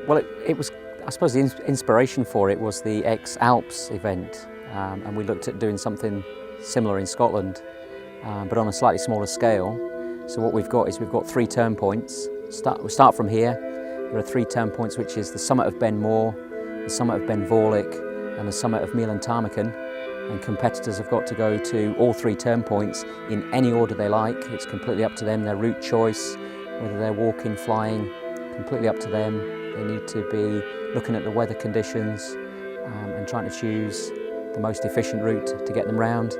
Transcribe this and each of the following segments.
Well, it was, I suppose the inspiration for it was the Alps event, and we looked at doing something similar in Scotland, but on a slightly smaller scale. So what we've got is we've got 3 turn points. We start from here. There are 3 turn points, which is the summit of Ben More, the summit of Ben Vorlich, and the summit of Mielentarmiken. And competitors have got to go to all 3 turn points in any order they like. It's completely up to them, their route choice, whether they're walking, flying, completely up to them. They need to be looking at the weather conditions and trying to choose the most efficient route to get them round.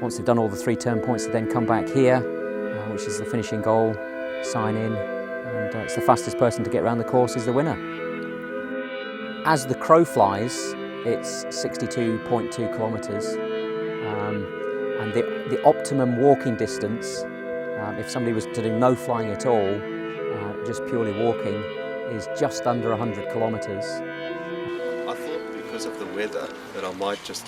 Once they've done all the 3 turn points, they then come back here, which is the finishing goal, sign in, and it's the fastest person to get around the course is the winner. As the crow flies, it's 62.2 kilometres, and the optimum walking distance, if somebody was to do no flying at all, just purely walking, is just under 100 kilometres. I thought because of the weather that I might just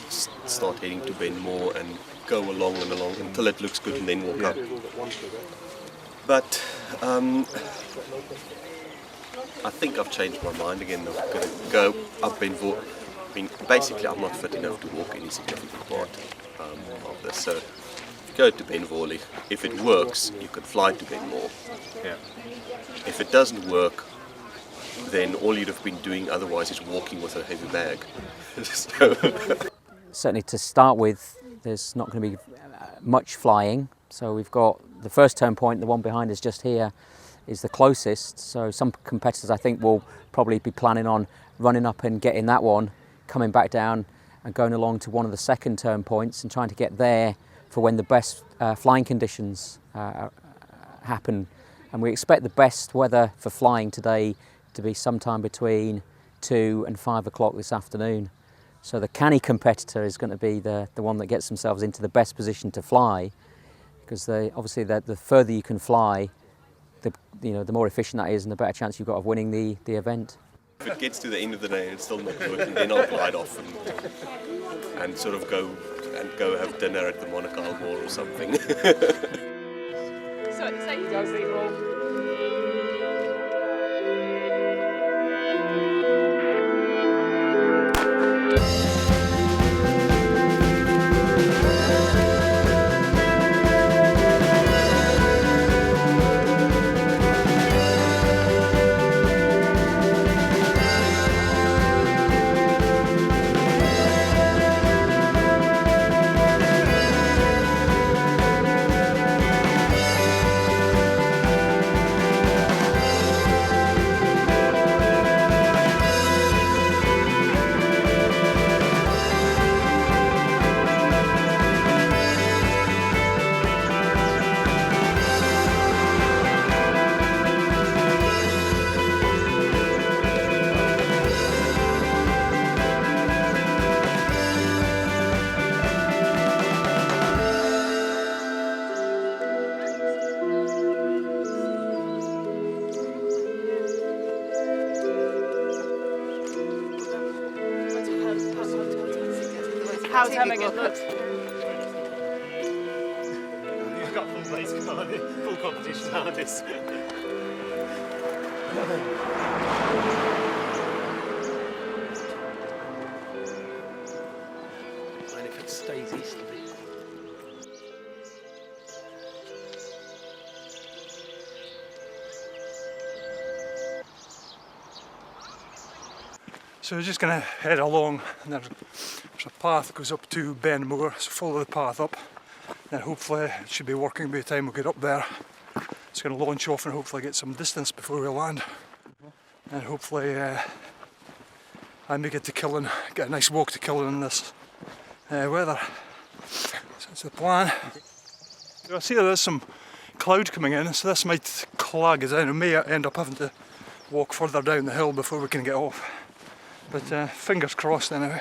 start heading to Ben More and go along and along until it looks good and then walk up. But I think I've changed my mind again. I'm going to go up Ben More. I mean, basically I'm not fit enough to walk any significant part of this. So go to Ben Vorlich. If it works, you can fly to Ben More. Yeah. If it doesn't work, then all you'd have been doing otherwise is walking with a heavy bag. Certainly to start with, there's not going to be much flying. So we've got the first turn point, the one behind us just here, is the closest. So some competitors I think will probably be planning on running up and getting that one, coming back down and going along to one of the second turn points and trying to get there for when the best flying conditions happen. And we expect the best weather for flying today to be sometime between 2 and 5 o'clock this afternoon. So the canny competitor is going to be the one that gets themselves into the best position to fly, because obviously the further you can fly, the more efficient that is and the better chance you've got of winning the event. If it gets to the end of the day and it's still not working, then I'll glide off and sort of go have dinner at the Monaco Mall or something. So say you go free roll. How's Hemmingen looked? You've got full race behind full competition behind this. And if it stays easterly. So we're just going to head along, and there's a path that goes up to Ben More, so follow the path up, and hopefully it should be working by the time we get up there. It's going to launch off and hopefully get some distance before we land, and hopefully I make it to Killen, get a nice walk to Killen in this weather. So that's the plan. So I see there's some cloud coming in, so this might clag us in. We may end up having to walk further down the hill before we can get off. But fingers crossed anyway.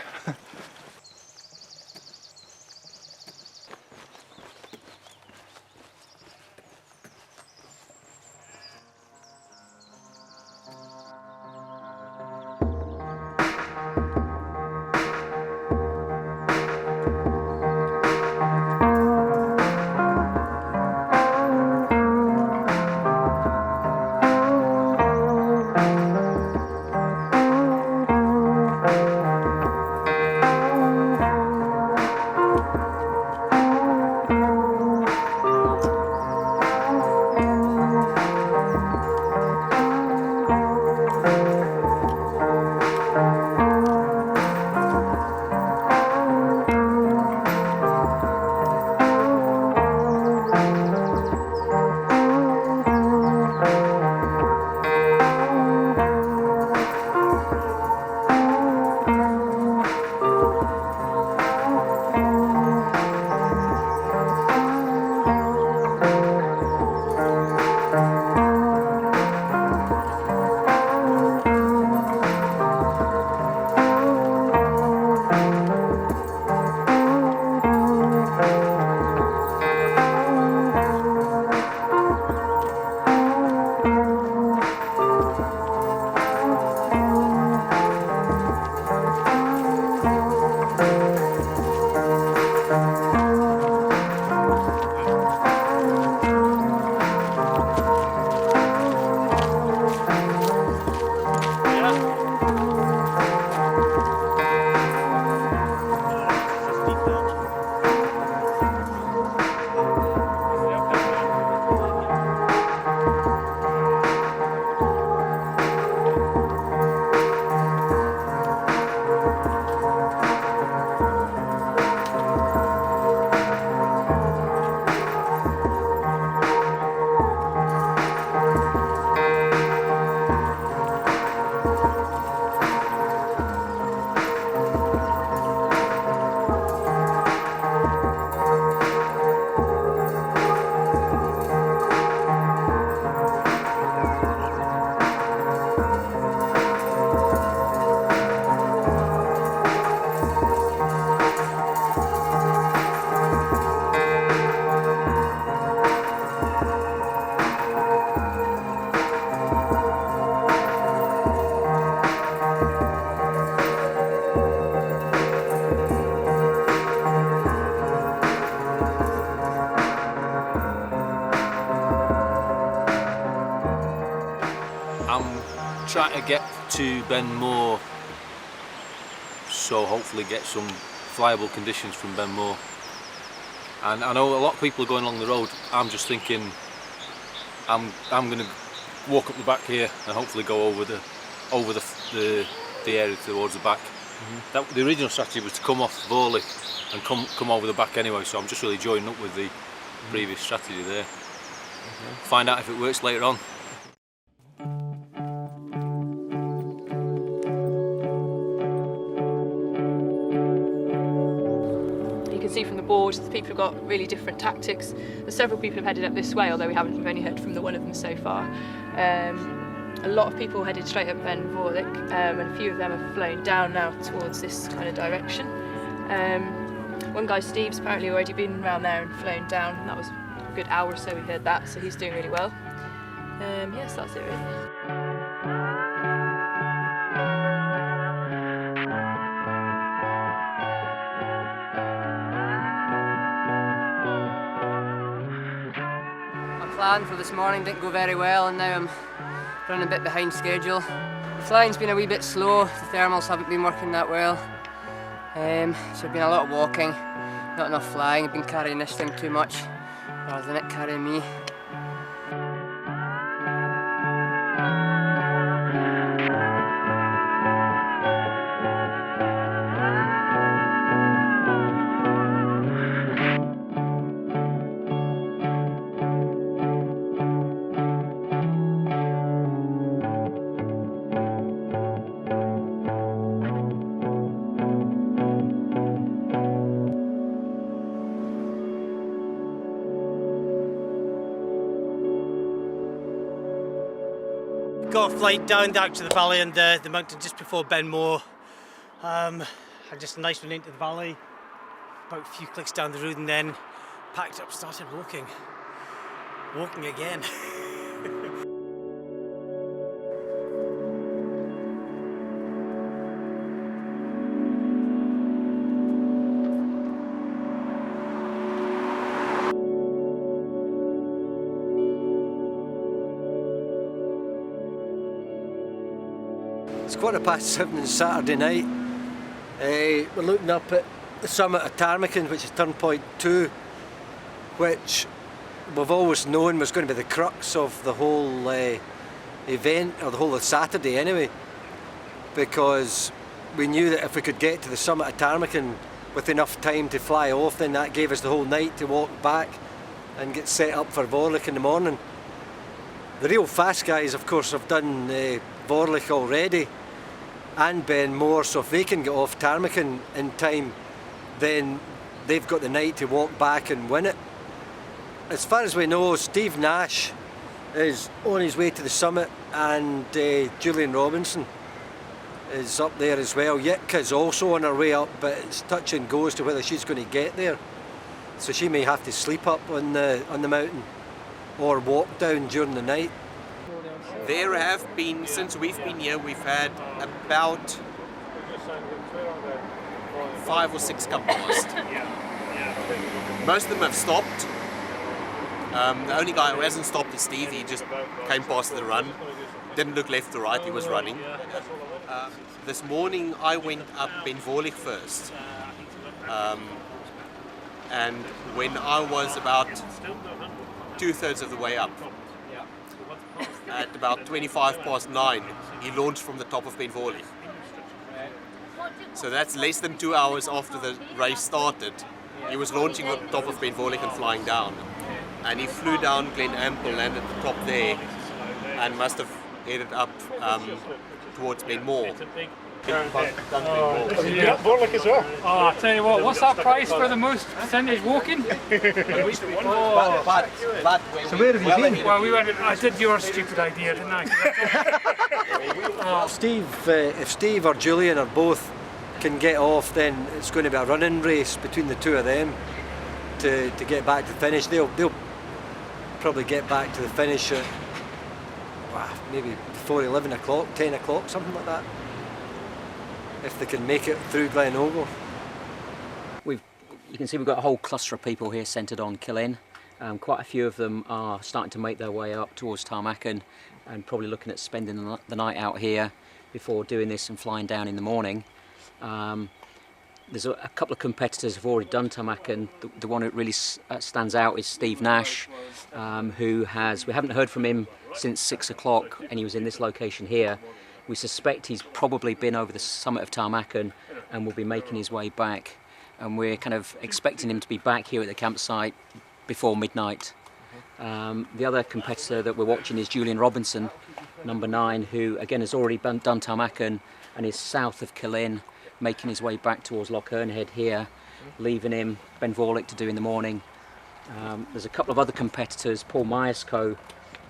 try to get to Benmore, so hopefully get some flyable conditions from Benmore. And I know a lot of people are going along the road. I'm just thinking I'm going to walk up the back here and hopefully go over the area towards the back. The original strategy was to come off Vorlich and come over the back anyway, so I'm just really joining up with the previous strategy there. Find out if it works later on. You can see from the board that people have got really different tactics. There's several people have headed up this way, although we've only heard from the one of them so far. A lot of people headed straight up Ben Vorlich, and a few of them have flown down now towards this kind of direction. One guy, Steve's apparently already been around there and flown down, and that was a good hour or so we heard that, so he's doing really well. Yes, that's it really. Plan for this morning didn't go very well, and now I'm running a bit behind schedule. The flying's been a wee bit slow, the thermals haven't been working that well. So there's been a lot of walking, not enough flying. I've been carrying this thing too much rather than it carrying me. Got a flight down to the valley and the mountain just before Benmore. Had just a nice run into the valley, about a few clicks down the road, and then packed up, started walking. Walking again. It's 7:15 on Saturday night. We're looking up at the summit of Ptarmigan, which is turn point 2, which we've always known was going to be the crux of the whole event, or the whole of Saturday anyway, because we knew that if we could get to the summit of Ptarmigan with enough time to fly off, then that gave us the whole night to walk back and get set up for Vorlich in the morning. The real fast guys, of course, have done Vorlich already and Benmore, so if they can get off Ptarmigan in time, then they've got the night to walk back and win it. As far as we know, Steve Nash is on his way to the summit, and Julian Robinson is up there as well. Yitka's also on her way up, but it's touch and go as to whether she's going to get there. So she may have to sleep up on the mountain or walk down during the night. There have been, since we've been here, we've had about 5 or 6 come past. Most of them have stopped. The only guy who hasn't stopped is Steve. He just came past the run, didn't look left or right, he was running. This morning I went up Ben Vorlich first, and when I was about 2/3 of the way up, at about 9:25, he launched from the top of Ben Vorlich. So that's less than 2 hours after the race started. He was launching at the top of Ben Vorlich and flying down. And he flew down Glen Ample, landed at the top there, and must have headed up towards Benmore. Yeah, Vorlich as well. Oh, I tell you what, what's that price for the most percentage walking? So where have you been? Well, we went. I did your stupid idea, didn't I? Steve, if Steve or Julian or both can get off, then it's going to be a running race between the two of them to get back to the finish. They'll probably get back to the finish at maybe before 11 o'clock, 10 o'clock, something like that, if they can make it through Glen Ogle. You can see we've got a whole cluster of people here centred on Killin. Quite a few of them are starting to make their way up towards Ptarmigan, and probably looking at spending the night out here before doing this and flying down in the morning. There's a couple of competitors who've already done tarmac, and the one who really stands out is Steve Nash, we haven't heard from him since 6 o'clock, and he was in this location here. We suspect he's probably been over the summit of tarmac and will be making his way back, and we're kind of expecting him to be back here at the campsite before midnight. The other competitor that we're watching is Julian Robinson, number 9, who again has already done tarmac and is south of Killin, making his way back towards Loch Ernhead here, leaving him Ben Vorlich to do in the morning. There's a couple of other competitors, Paul Myerscough,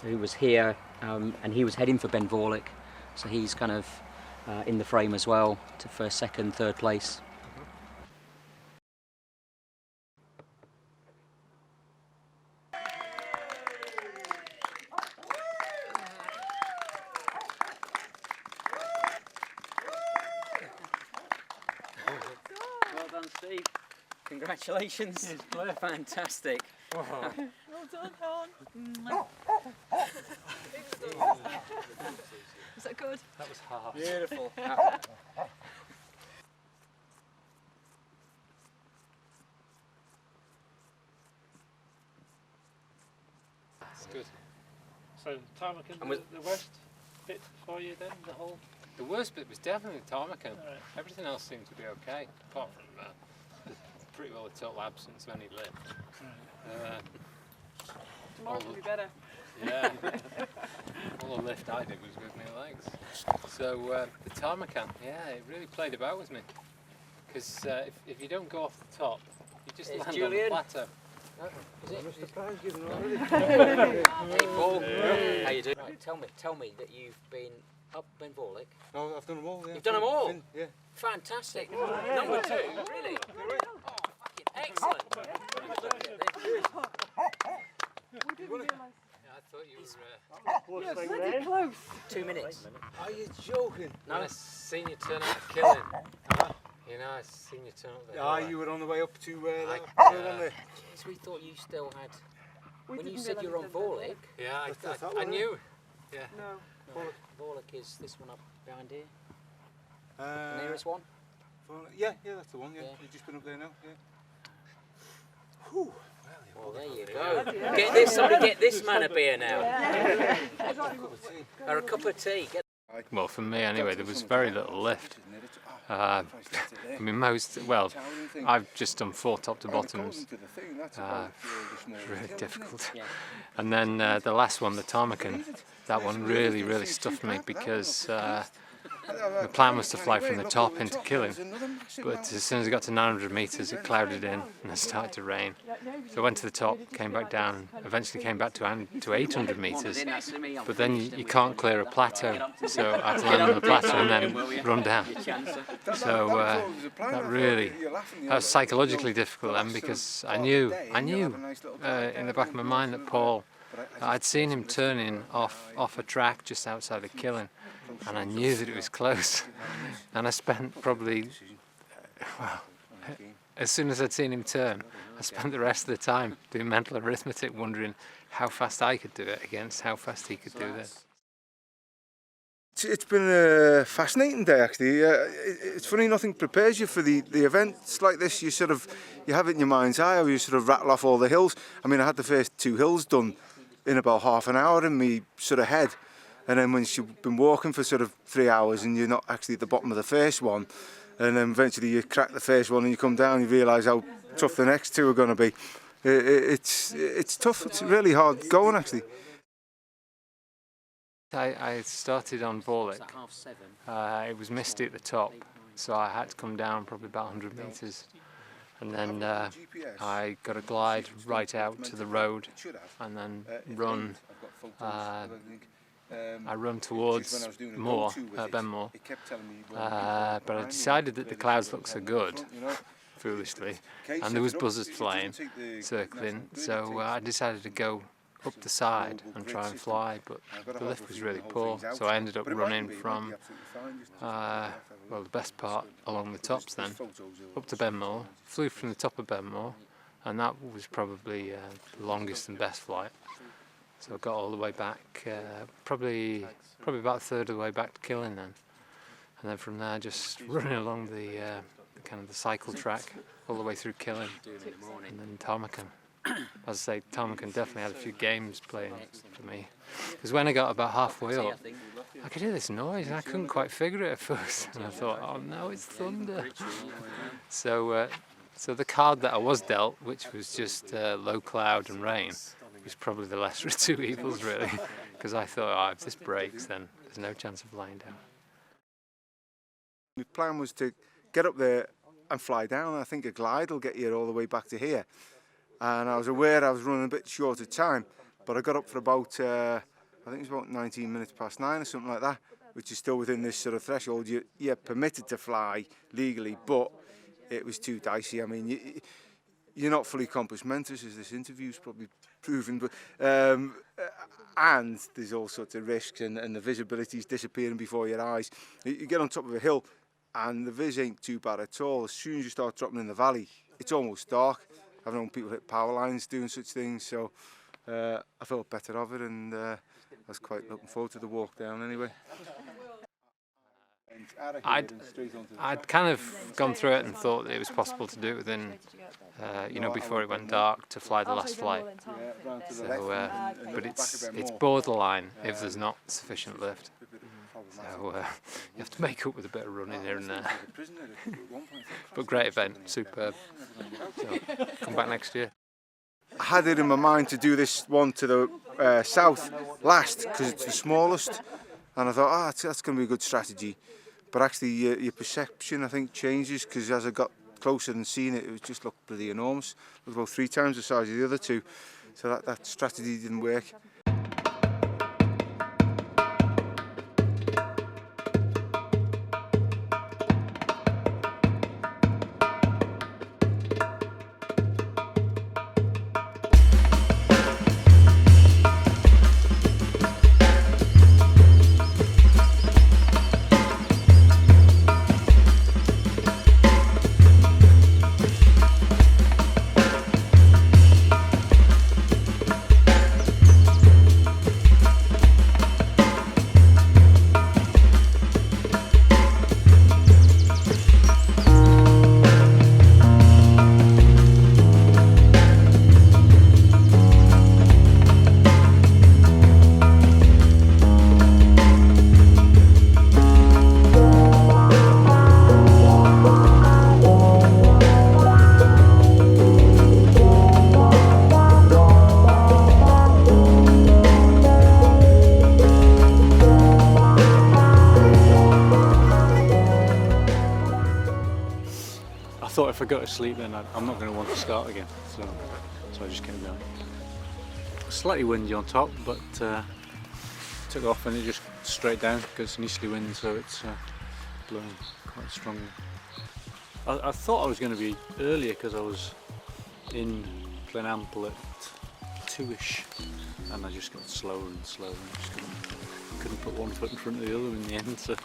who was here, and he was heading for Ben Vorlich, so he's kind of in the frame as well, to first, second, third place. Well done, Steve. Congratulations. Fantastic. Well done, Helen. Was that good? That was hard. Beautiful. That's good. So tarmac And was- the worst bit for you then, the whole? The worst bit was definitely tarmac. Right. Everything else seemed to be okay, apart from pretty well a total absence of any lift. Tomorrow will be better. Yeah. All the lift I did was with my legs. So the tarmac, yeah, it really played about with me. Because if you don't go off the top, you just It's land Julian. on the plateau. Hey Paul, how you doing? Right, tell me that you've been up Ben Vorlich. No, I've done them all, yeah. You've done them all? Yeah. Fantastic. Number 2, really? Oh, fucking excellent. Look at this. Yeah, I thought you were... 2 minutes. Are you joking? No. I seen you turn out killing. You know, I seen you turn up there. Ah, you were on the way up to I- on there. Jeez, we thought you still had... When you said you were on Vorlich, Yeah, That's that I one, knew. Yeah. Vorlich is this one up behind here, the Uh, nearest one. yeah, that's the one, yeah. Yeah. You've just been up there now, yeah. Well, there you go. Get this, somebody get this man a beer now. Or a cup of tea. Well, for me anyway, there was very little lift. I mean, I've just done 4 top to bottoms. Really difficult. And then the last one, the ptarmigan, that one really stuffed me because the plan was to fly from the top into Killin, but as soon as it got to 900 metres it clouded in and it started to rain. So I went to the top, came back down, eventually came back to 800 metres, but then you can't clear a plateau, so I had to land on the plateau and then run down. So that was psychologically difficult then, because I knew in the back of my mind that Paul, I'd seen him turning off a track just outside of Killin, and I knew that it was close. And I spent probably, as soon as I'd seen him turn, I spent the rest of the time doing mental arithmetic, wondering how fast I could do it against how fast he could do this. It's been a fascinating day, actually. It's funny, nothing prepares you for the events like this. You have it in your mind's eye, or you sort of rattle off all the hills. I mean, I had the first 2 hills done in about half an hour in me sort of head, and then once you've been walking for sort of 3 hours and you're not actually at the bottom of the first one, and then eventually you crack the first one and you come down, you realise how tough the next 2 are going to be. It's tough. It's really hard going, actually. I started on Vorlich. It was misty at the top, so I had to come down probably about 100 metres, and then I got a glide right out to the road and then run. I run towards Moor, Benmore, but I decided that the clouds looked so good, foolishly, and there was buzzards flying, circling, so I decided to go up the side and try and fly, but the lift was really poor, so I ended up running from the best part along the tops then, up to Benmore, flew from the top of Benmore, and that was probably the longest and best flight. So I got all the way back, probably about a third of the way back to Killin then. And then from there, just running along the kind of the cycle track all the way through Killin, and then Tarmacan. As I say, Tarmacan definitely had a few games playing for me. Because when I got about halfway up, I could hear this noise and I couldn't quite figure it at first. And I thought, oh no, it's thunder. So the card that I was dealt, which was just low cloud and rain, was probably the lesser of two evils really. Because I thought, oh, if this breaks, then there's no chance of lying down. My plan was to get up there and fly down. I think a glide will get you all the way back to here. And I was aware I was running a bit short of time, but I got up for about, I think it was about 19 minutes past 9 or something like that, which is still within this sort of threshold. You're permitted to fly legally, but it was too dicey. I mean, you're not fully compass mentis, as this interview's probably proven, but and there's all sorts of risks, and the visibility's disappearing before your eyes. You get on top of a hill, and the vis ain't too bad at all. As soon as you start dropping in the valley, it's almost dark. I've known people hit power lines doing such things, so I felt better of it, and I was quite looking forward to the walk down anyway. I'd kind of gone through it and thought that it was possible to do it within, you know, before it went dark, to fly the last flight. So, but it's borderline if there's not sufficient lift. So you have to make up with a bit of running here and there. But great event, superb. So come back next year. I had it in my mind to do this one to the south last because it's the smallest, and I thought, that's going to be a good strategy. But actually, your perception, I think, changes, because as I got closer and seen it, it just looked pretty enormous. It was about 3 times the size of the other two, so that strategy didn't work. I thought if I go to sleep then I'm not going to want to start again, so I just came down. Slightly windy on top, but took off and it just straight down because it's an easterly wind, so it's blowing quite strongly. I thought I was going to be earlier because I was in Glenample at 2ish, and I just got slower and slower and just couldn't put one foot in front of the other in the end. So.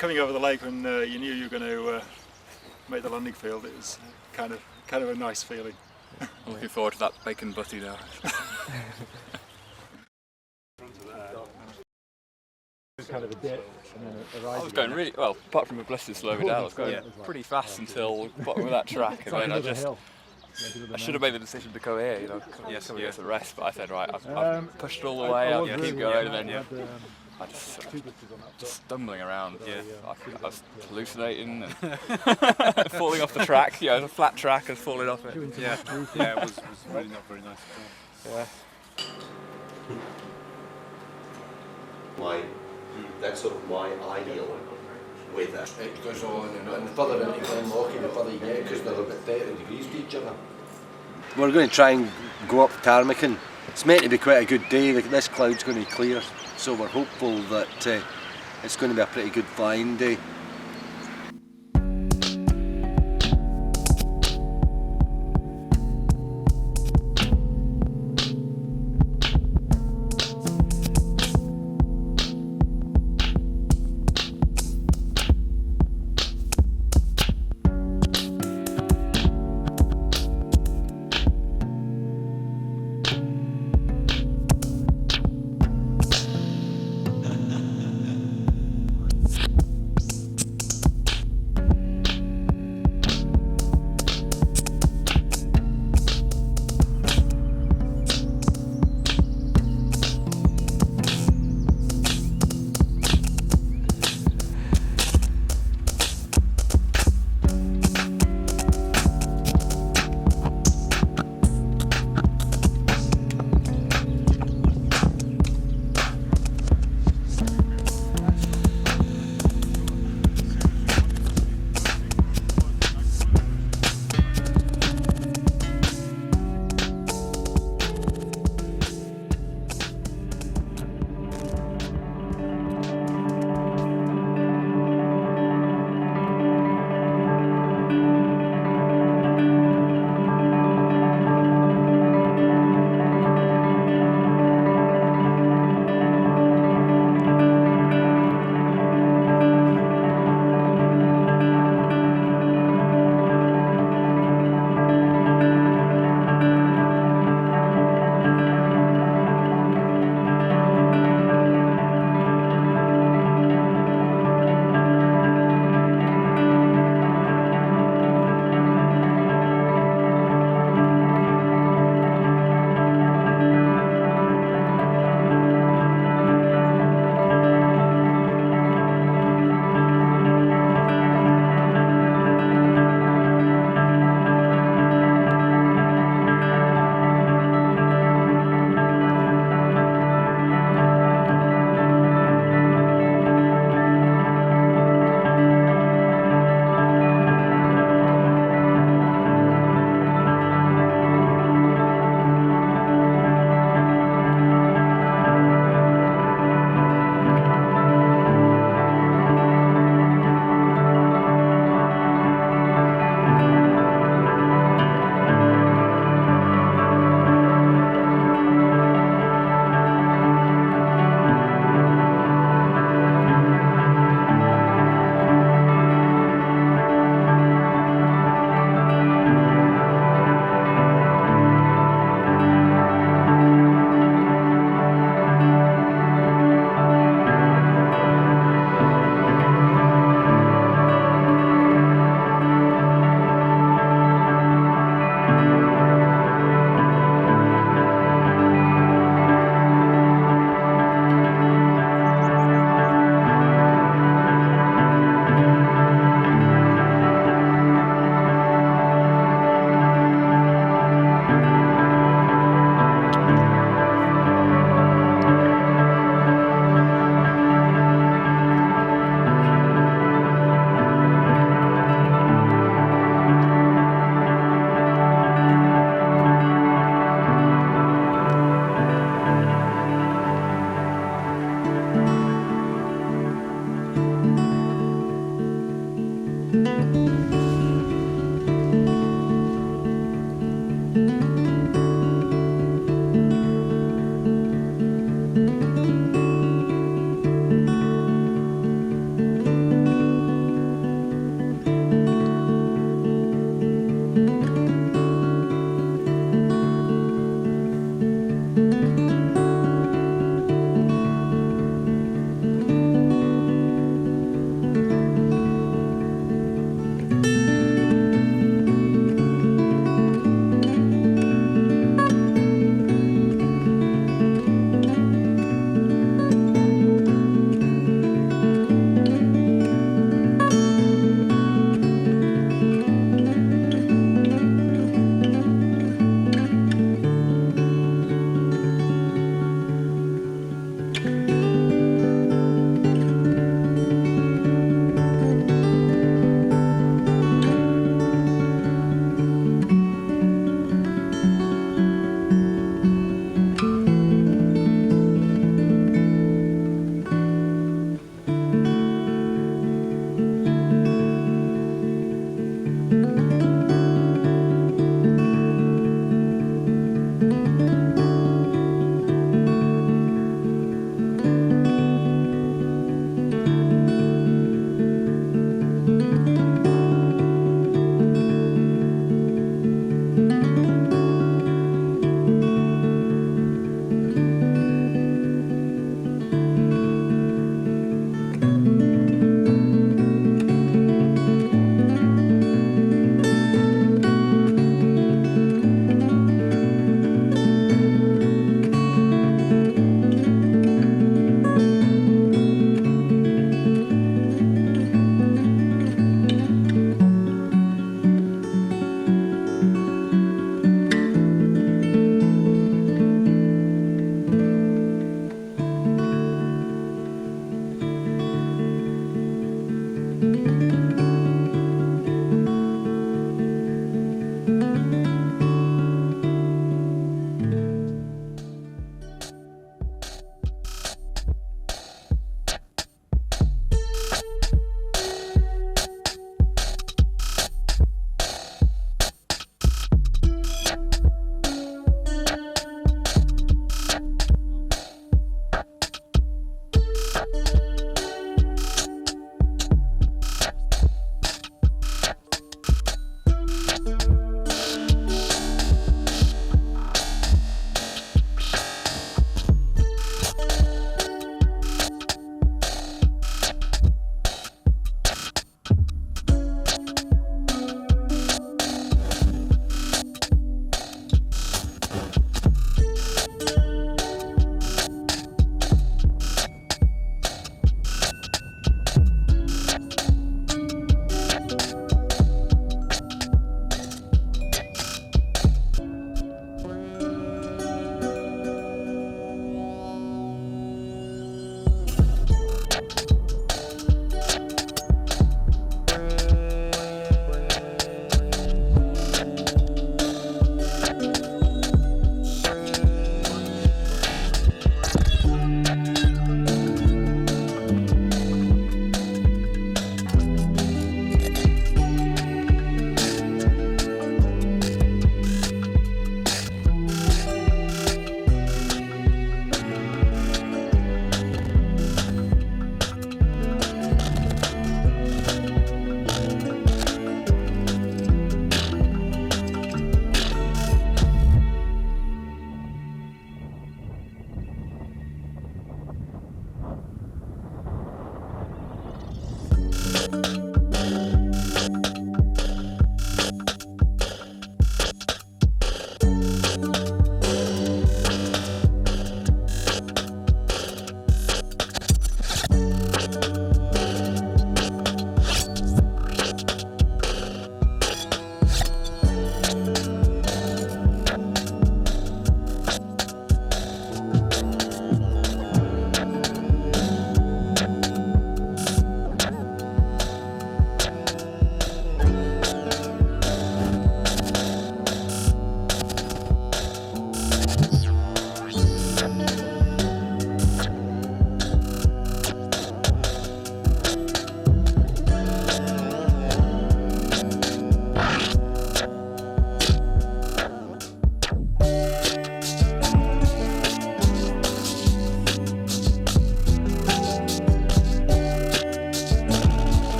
coming over the lake when you knew you were going to make the landing field, it was kind of a nice feeling. I'm looking forward to that bacon butty now. Kind of a dip, and then a rise. I was going really well, apart from a blistering slow me down. I was going pretty fast until the bottom of that track, and then I should have made the decision to go here, you know, coming here for the rest. But I said, right, I've pushed it all the way. I'll keep going, and then I just stumbling around. I was hallucinating and falling off the track. Yeah, it was a flat track and falling off it. Yeah, it was really not very nice at all. Yeah. That's sort of my ideal weather. It goes on, and the further into Glenlochy, the further you get, because they're about 30 degrees to each other. We're going to try and go up Tarmacan. It's meant to be quite a good day. This cloud's going to clear, so we're hopeful that it's going to be a pretty good flying day.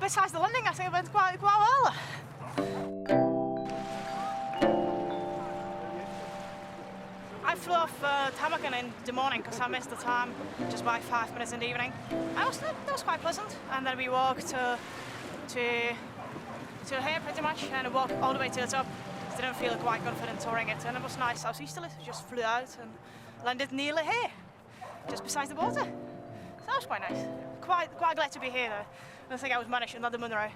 Besides the landing, I think it went quite well. in the morning because I missed the time just by 5 minutes in the evening. That was quite pleasant. And then we walked to here pretty much, and walked all the way to the top. Didn't feel quite confident touring it, and it was nice. Southeasterly, just flew out and landed nearly here, just beside the water. So that was quite nice. Quite glad to be here though. I don't think I would manage another Munro.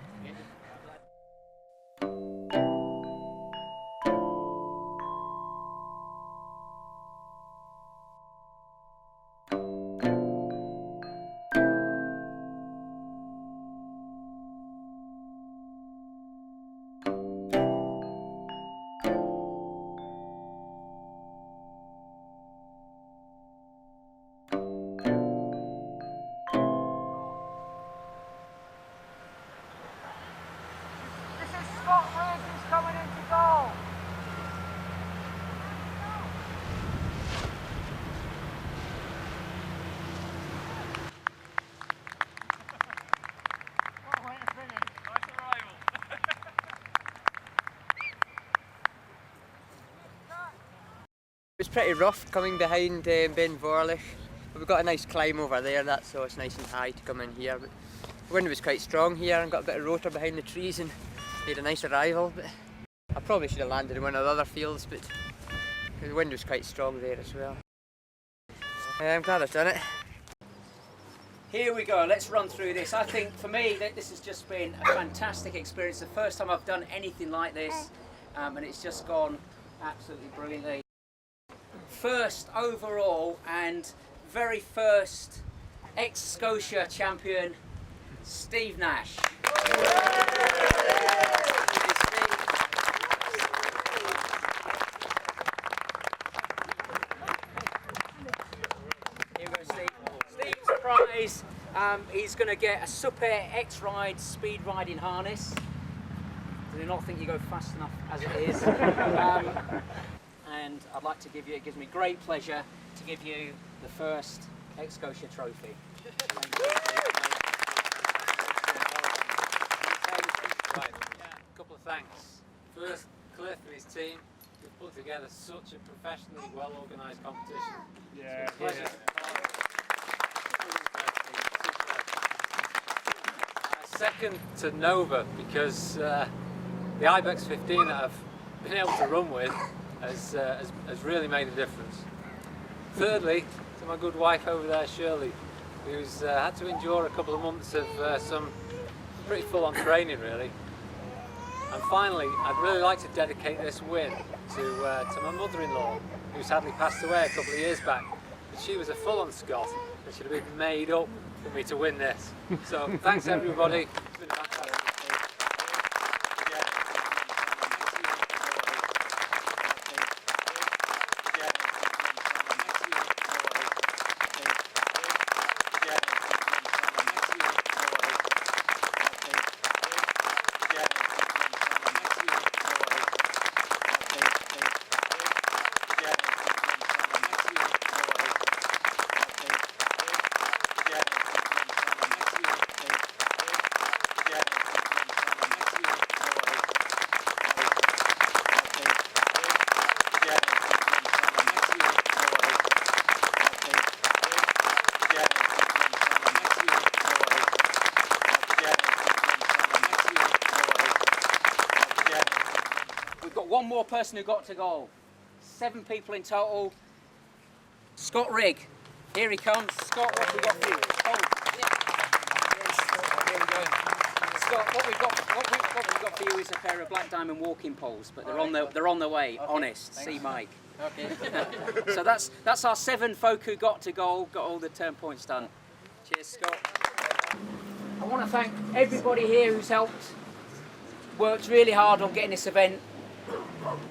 It was pretty rough coming behind Ben Vorlich, but we got a nice climb over there, so it's nice and high to come in here. But the wind was quite strong here and got a bit of rotor behind the trees and made a nice arrival. But I probably should have landed in one of the other fields, but the wind was quite strong there as well. I'm glad I've done it. Here we go, let's run through this. I think for me this has just been a fantastic experience. The first time I've done anything like this, and it's just gone absolutely brilliantly. First overall and very first xScotia champion, Steve Nash. Here we go, Steve. Steve's prize. He's going to get a Super X-Ride speed riding harness. Do not think you go fast enough as it is. And I'd like to give you, it gives me great pleasure to give you the first xScotia trophy. Right, a couple of thanks. First, Cliff and his team, who've put together such a professionally well-organised competition. Yeah. Second to Nova, because the Ibex 15 that I've been able to run with has really made a difference. Thirdly, to my good wife over there, Shirley, who's had to endure a couple of months of some pretty full-on training, really. And finally, I'd really like to dedicate this win to my mother-in-law, who sadly passed away a couple of years back. But she was a full-on Scot, and she'd have been made up for me to win this. So thanks everybody. It's been fantastic. One more person who got to goal. 7 people in total. Scott Rigg, here he comes. Scott, what have we got for you? Here we go. Scott, what we've got for you is a pair of Black Diamond walking poles, but they're on their way. Okay. Honest. Thanks. See Mike. Okay. So that's our 7 folk who got to goal, got all the turn points done. Cheers, Scott. I want to thank everybody here who's helped, worked really hard on getting this event.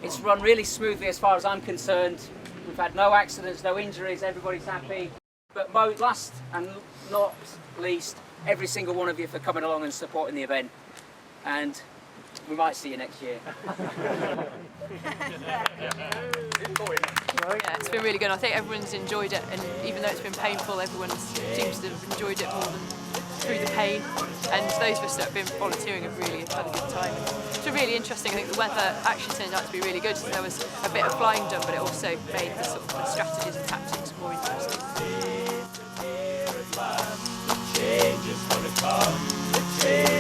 It's run really smoothly as far as I'm concerned. We've had no accidents, no injuries, everybody's happy. But last and not least, every single one of you for coming along and supporting the event. And we might see you next year. Yeah, it's been really good. I think everyone's enjoyed it, and even though it's been painful, everyone seems to have enjoyed it more than through the pain. And those of us that have been volunteering have really had a good time. It's been really interesting. I think the weather actually turned out to be really good. So there was a bit of flying done, but it also made the sort of the strategies and tactics more interesting. Change is gonna come.